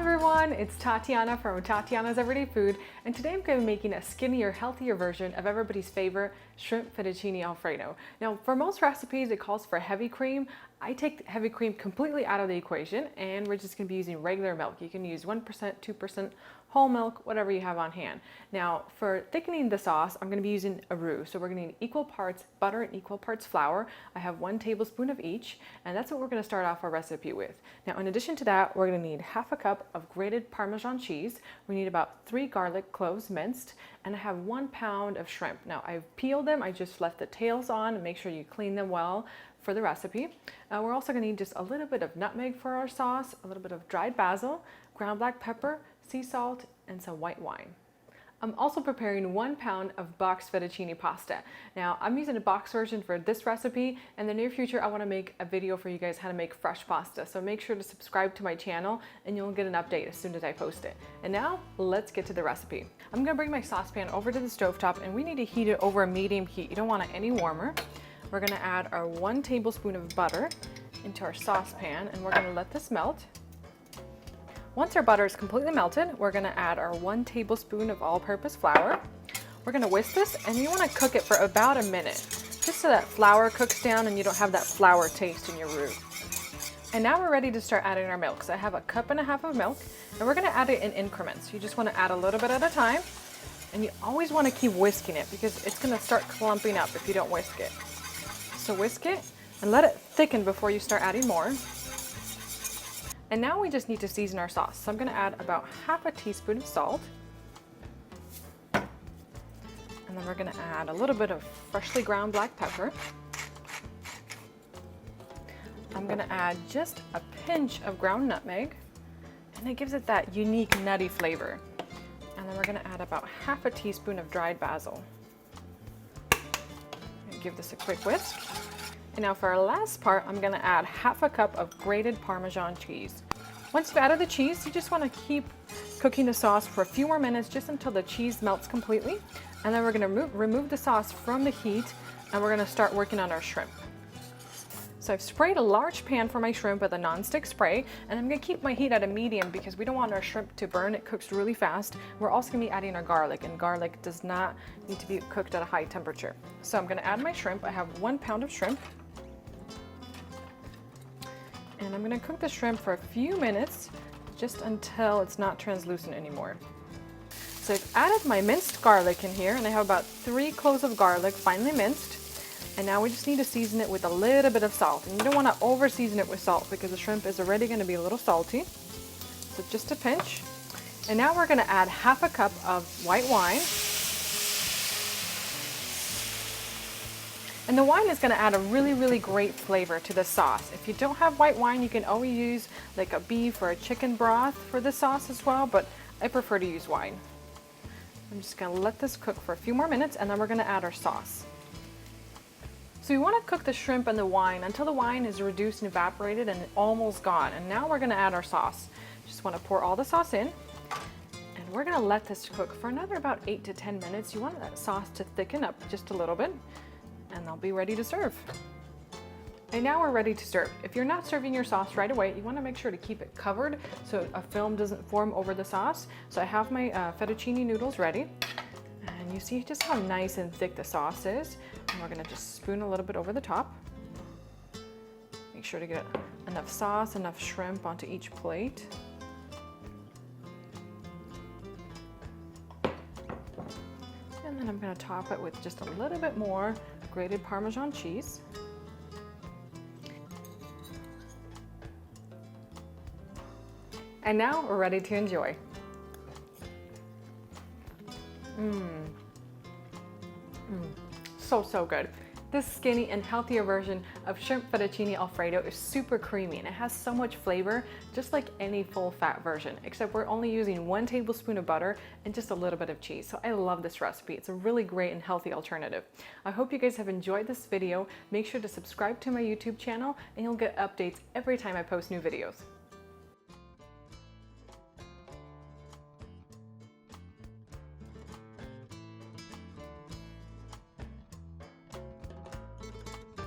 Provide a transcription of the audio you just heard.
everyone, it's Tatyana from Tatyana's Everyday Food, and today I'm going to be making a skinnier, healthier version of everybody's favorite shrimp fettuccine Alfredo. Now, for most recipes, it calls for heavy cream. I take heavy cream completely out of the equation, and we're just going to be using regular milk. You can use 1%, 2%, whole milk, whatever you have on hand. Now, for thickening the sauce, I'm going to be using a roux. So we're going to need equal parts butter and equal parts flour. I have 1 tablespoon of each, and that's what we're going to start off our recipe with. Now, in addition to that, we're going to need half a cup of grated parmesan cheese. We need about 3 garlic cloves minced, and I have 1 pound of shrimp. Now, I've peeled them. I just left the tails on, and make sure you clean them well for the recipe. We're also going to need just a little bit of nutmeg for our sauce, a little bit of dried basil, ground black pepper, sea salt, and some white wine. I'm also preparing 1 pound of boxed fettuccine pasta. Now, I'm using a box version for this recipe. In the near future, I want to make a video for you guys how to make fresh pasta. So make sure to subscribe to my channel and you'll get an update as soon as I post it. And now, let's get to the recipe. I'm going to bring my saucepan over to the stovetop, and we need to heat it over a medium heat. You don't want it any warmer. We're going to add our 1 tablespoon of butter into our saucepan, and we're going to let this melt. Once our butter is completely melted, we're going to add our 1 tablespoon of all-purpose flour. We're going to whisk this, and you want to cook it for about a minute, just so that flour cooks down and you don't have that flour taste in your roux. And now we're ready to start adding our milk. So I have 1.5 cups of milk, and we're going to add it in increments. You just want to add a little bit at a time, and you always want to keep whisking it because it's going to start clumping up if you don't whisk it. So whisk it and let it thicken before you start adding more. And now we just need to season our sauce. So I'm going to add about half a teaspoon of salt. And then we're going to add a little bit of freshly ground black pepper. I'm going to add just a pinch of ground nutmeg, and it gives it that unique nutty flavor. And then we're going to add about half a teaspoon of dried basil. And give this a quick whisk. And now for our last part, I'm going to add half a cup of grated Parmesan cheese. Once you've added the cheese, you just want to keep cooking the sauce for a few more minutes, just until the cheese melts completely. And then we're going to remove the sauce from the heat, and we're going to start working on our shrimp. So I've sprayed a large pan for my shrimp with a non-stick spray, and I'm going to keep my heat at a medium because we don't want our shrimp to burn. It cooks really fast. We're also going to be adding our garlic, and garlic does not need to be cooked at a high temperature. So I'm going to add my shrimp. I have 1 pound of shrimp. And I'm going to cook the shrimp for a few minutes, just until it's not translucent anymore. So I've added my minced garlic in here, and I have about 3 cloves of garlic finely minced. And now we just need to season it with a little bit of salt. And you don't want to over season it with salt because the shrimp is already going to be a little salty. So just a pinch. And now we're going to add half a cup of white wine. And the wine is going to add a really, really great flavor to the sauce. If you don't have white wine, you can always use like a beef or a chicken broth for the sauce as well, but I prefer to use wine. I'm just going to let this cook for a few more minutes, and then we're going to add our sauce. So you want to cook the shrimp and the wine until the wine is reduced and evaporated and almost gone. And now we're going to add our sauce. Just want to pour all the sauce in, and we're going to let this cook for another about 8 to 10 minutes. You want that sauce to thicken up just a little bit, and they'll be ready to serve. And now we're ready to serve. If you're not serving your sauce right away, you want to make sure to keep it covered so a film doesn't form over the sauce. So I have my fettuccine noodles ready, and you see just how nice and thick the sauce is. And we're going to just spoon a little bit over the top. Make sure to get enough sauce, enough shrimp onto each plate. And then I'm going to top it with just a little bit more grated Parmesan cheese. And now we're ready to enjoy. So good. This skinny and healthier version of shrimp fettuccine Alfredo is super creamy, and it has so much flavor, just like any full-fat version, except we're only using 1 tablespoon of butter and just a little bit of cheese. So I love this recipe. It's a really great and healthy alternative. I hope you guys have enjoyed this video. Make sure to subscribe to my YouTube channel, and you'll get updates every time I post new videos.